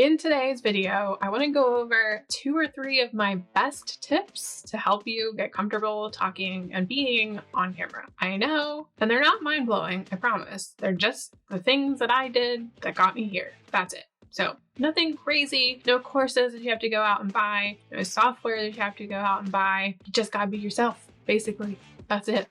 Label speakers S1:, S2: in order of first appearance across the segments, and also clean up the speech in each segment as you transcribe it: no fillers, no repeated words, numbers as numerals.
S1: In today's video, I want to go over 2 or 3 of my best tips to help you get comfortable talking and being on camera. I know, and they're not mind-blowing, I promise. They're just the things that I did that got me here. That's it. So nothing crazy, no courses that you have to go out and buy, no software that you have to go out and buy. You just gotta be yourself, basically. That's it.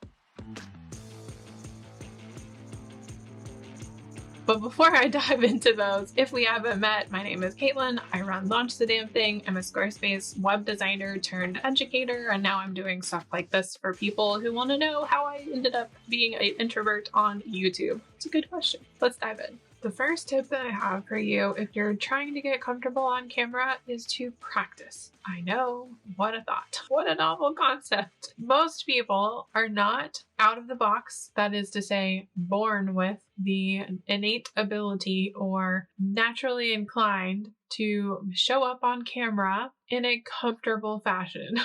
S1: But before I dive into those, if we haven't met, my name is Caitlin. I run Launch the Damn Thing. I'm a Squarespace web designer turned educator, and now I'm doing stuff like this for people who want to know how I ended up being an introvert on YouTube. It's a good question. Let's dive in. The first tip that I have for you if you're trying to get comfortable on camera is to practice. I know, what a thought. What a novel concept. Most people are not out of the box, that is to say, born with the innate ability or naturally inclined to show up on camera in a comfortable fashion.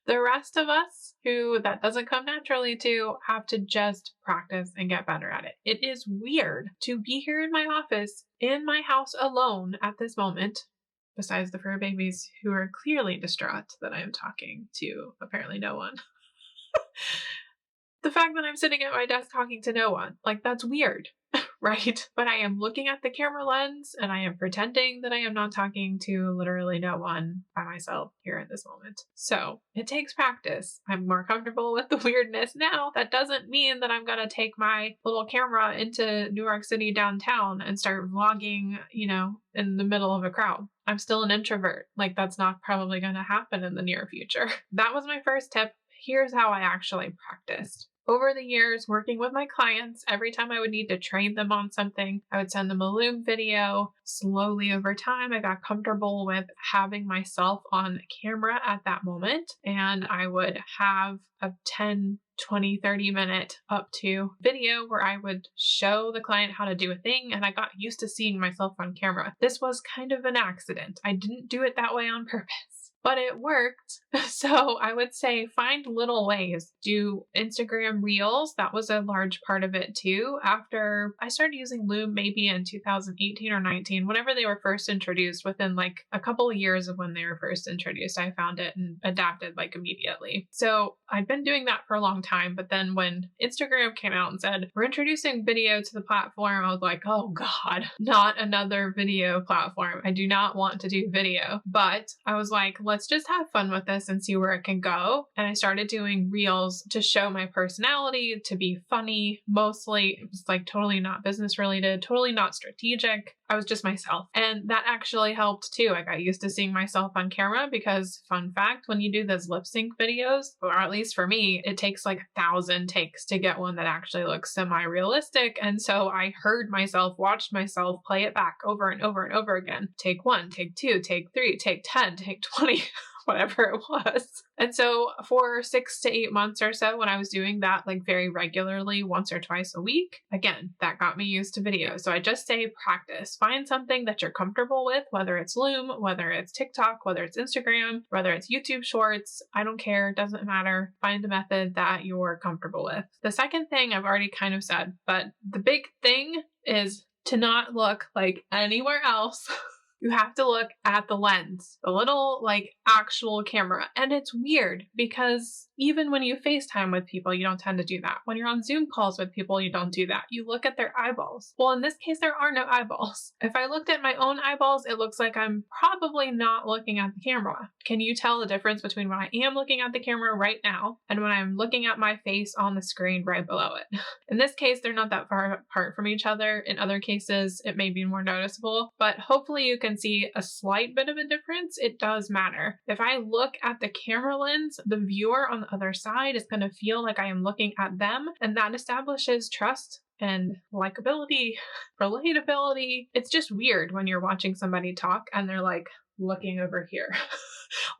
S1: The rest of us who that doesn't come naturally to have to just practice and get better at it. It is weird to be here in my office, in my house alone at this moment, besides the fur babies who are clearly distraught that I am talking to apparently no one. The fact that I'm sitting at my desk talking to no one, like that's weird, right? But I am looking at the camera lens and I am pretending that I am not talking to literally no one by myself here at this moment. So it takes practice. I'm more comfortable with the weirdness now. That doesn't mean that I'm gonna take my little camera into New York City downtown and start vlogging, in the middle of a crowd. I'm still an introvert. Like that's not probably gonna happen in the near future. That was my first tip. Here's how I actually practiced. Over the years, working with my clients, every time I would need to train them on something, I would send them a Loom video. Slowly over time, I got comfortable with having myself on camera at that moment, and I would have a 10, 20, 30 minute up to video where I would show the client how to do a thing, and I got used to seeing myself on camera. This was kind of an accident. I didn't do it that way on purpose. But it worked. So I would say find little ways. Do Instagram Reels. That was a large part of it too. After I started using Loom maybe in 2018 or 19, whenever they were first introduced, within like a couple of years of when they were first introduced, I found it and adapted like immediately. So I'd been doing that for a long time. But then when Instagram came out and said, we're introducing video to the platform, I was like, oh God, not another video platform. I do not want to do video. But I was like, let's just have fun with this and see where it can go. And I started doing reels to show my personality, to be funny. Mostly it was like totally not business related, totally not strategic. I was just myself. And that actually helped too. I got used to seeing myself on camera because, fun fact, when you do those lip sync videos, or at least for me, it takes like 1,000 takes to get one that actually looks semi-realistic. And so I heard myself, watched myself play it back over and over and over again. Take 1, take 2, take 3, take 10, take 20. Whatever it was. And so for 6 to 8 months or so, when I was doing that like very regularly, once or twice a week, again, that got me used to video. So I just say practice. Find something that you're comfortable with, whether it's Loom, whether it's TikTok, whether it's Instagram, whether it's YouTube Shorts. I don't care. It doesn't matter. Find a method that you're comfortable with. The second thing I've already kind of said, but the big thing is to not look like anywhere else. You have to look at the lens, the little like actual camera. And it's weird because even when you FaceTime with people, you don't tend to do that. When you're on Zoom calls with people, you don't do that. You look at their eyeballs. Well, in this case, there are no eyeballs. If I looked at my own eyeballs, it looks like I'm probably not looking at the camera. Can you tell the difference between when I am looking at the camera right now and when I'm looking at my face on the screen right below it? In this case, they're not that far apart from each other. In other cases, it may be more noticeable, but hopefully you can see a slight bit of a difference. It does matter. If I look at the camera lens, the viewer on the other side is going to feel like I am looking at them, and that establishes trust and likability, relatability. It's just weird when you're watching somebody talk and they're like looking over here.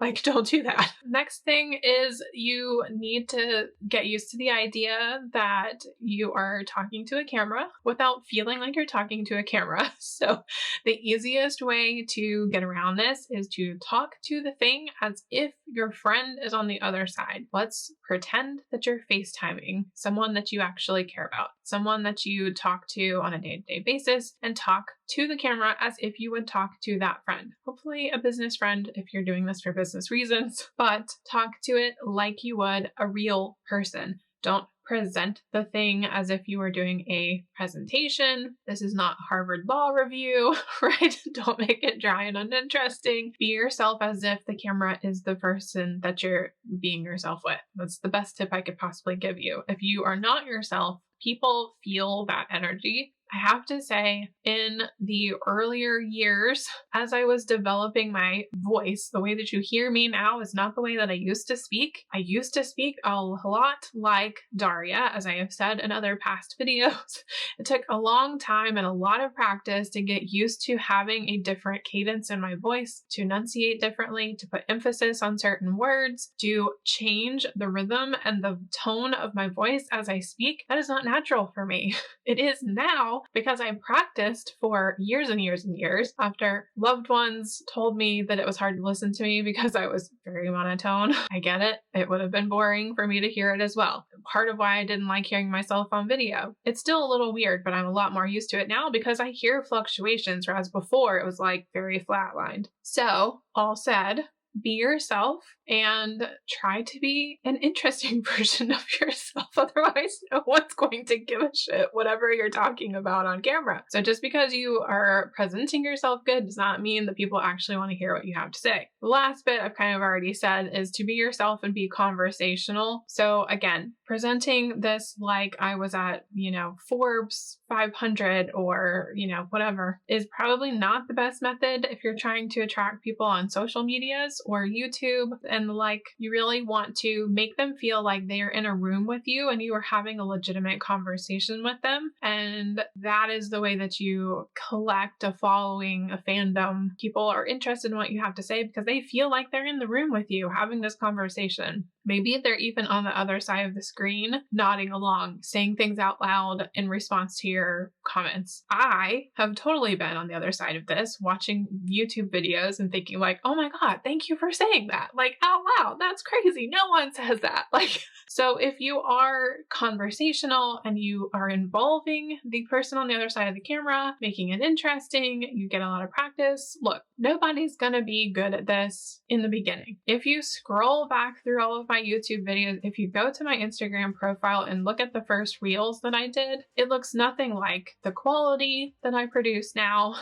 S1: Like, don't do that. Next thing is you need to get used to the idea that you are talking to a camera without feeling like you're talking to a camera. So the easiest way to get around this is to talk to the thing as if your friend is on the other side. Let's pretend that you're FaceTiming someone that you actually care about, someone that you talk to on a day-to-day basis, and talk to the camera as if you would talk to that friend. Hopefully a business friend if you're doing this for business reasons, but talk to it like you would a real person. Don't present the thing as if you were doing a presentation. This is not Harvard Law Review, right? Don't make it dry and uninteresting. Be yourself as if the camera is the person that you're being yourself with. That's the best tip I could possibly give you. If you are not yourself, people feel that energy. I have to say, in the earlier years, as I was developing my voice, the way that you hear me now is not the way that I used to speak. I used to speak a lot like Daria, as I have said in other past videos. It took a long time and a lot of practice to get used to having a different cadence in my voice, to enunciate differently, to put emphasis on certain words, to change the rhythm and the tone of my voice as I speak. That is not natural for me. It is now because I practiced for years and years and years after loved ones told me that it was hard to listen to me because I was very monotone. I get it. It would have been boring for me to hear it as well. Part of why I didn't like hearing myself on video. It's still a little weird, but I'm a lot more used to it now because I hear fluctuations, whereas before it was like very flatlined. So, all said, be yourself and try to be an interesting version of yourself. Otherwise, no one's going to give a shit whatever you're talking about on camera. So just because you are presenting yourself good does not mean that people actually want to hear what you have to say. The last bit I've kind of already said is to be yourself and be conversational. So again, presenting this like I was at, Forbes 500 or, whatever is probably not the best method if you're trying to attract people on social medias or YouTube and the like. You really want to make them feel like they are in a room with you and you are having a legitimate conversation with them. And that is the way that you collect a following, a fandom. People are interested in what you have to say because they feel like they're in the room with you having this conversation. Maybe they're even on the other side of the screen, nodding along, saying things out loud in response to your comments. I have totally been on the other side of this, watching YouTube videos and thinking like, oh my God, thank you for saying that. Like out loud, that's crazy. No one says that. So if you are conversational and you are involving the person on the other side of the camera, making it interesting, you get a lot of practice. Look, nobody's gonna be good at this in the beginning. If you scroll back through all of my YouTube videos, if you go to my Instagram profile and look at the first reels that I did, it looks nothing like the quality that I produce now.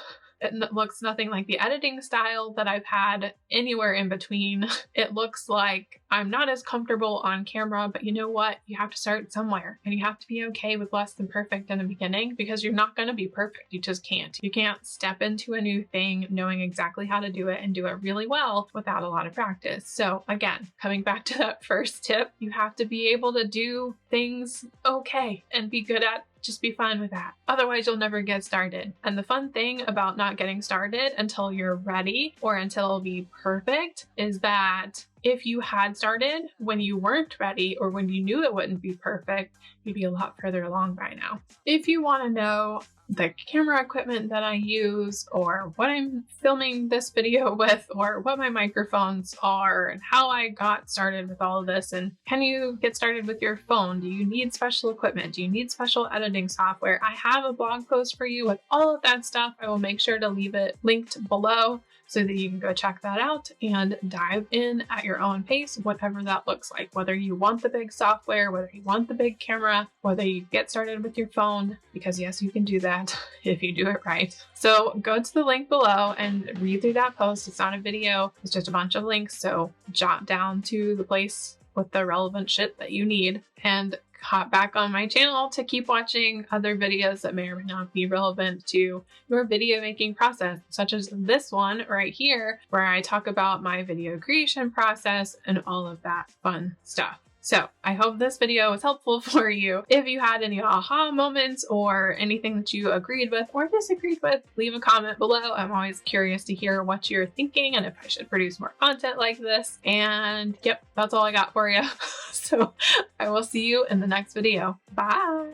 S1: It looks nothing like the editing style that I've had anywhere in between. It looks like I'm not as comfortable on camera, but you know what? You have to start somewhere and you have to be okay with less than perfect in the beginning because you're not going to be perfect. You just can't. You can't step into a new thing knowing exactly how to do it and do it really well without a lot of practice. So again, coming back to that first tip, you have to be able to do things okay and be good at. Just be fine with that. Otherwise, you'll never get started. And the fun thing about not getting started until you're ready or until it'll be perfect is that if you had started when you weren't ready or when you knew it wouldn't be perfect, you'd be a lot further along by now. If you want to know the camera equipment that I use or what I'm filming this video with or what my microphones are and how I got started with all of this, and can you get started with your phone? Do you need special equipment? Do you need special editing software? I have a blog post for you with all of that stuff. I will make sure to leave it linked below so that you can go check that out and dive in at your own pace, whatever that looks like. Whether you want the big software, whether you want the big camera, whether you get started with your phone, because yes, you can do that if you do it right. So go to the link below and read through that post. It's not a video, it's just a bunch of links. So jot down to the place with the relevant shit that you need and hop back on my channel to keep watching other videos that may or may not be relevant to your video making process, such as this one right here, where I talk about my video creation process and all of that fun stuff. So I hope this video was helpful for you. If you had any aha moments or anything that you agreed with or disagreed with, leave a comment below. I'm always curious to hear what you're thinking and if I should produce more content like this. And yep, that's all I got for you. So I will see you in the next video. Bye.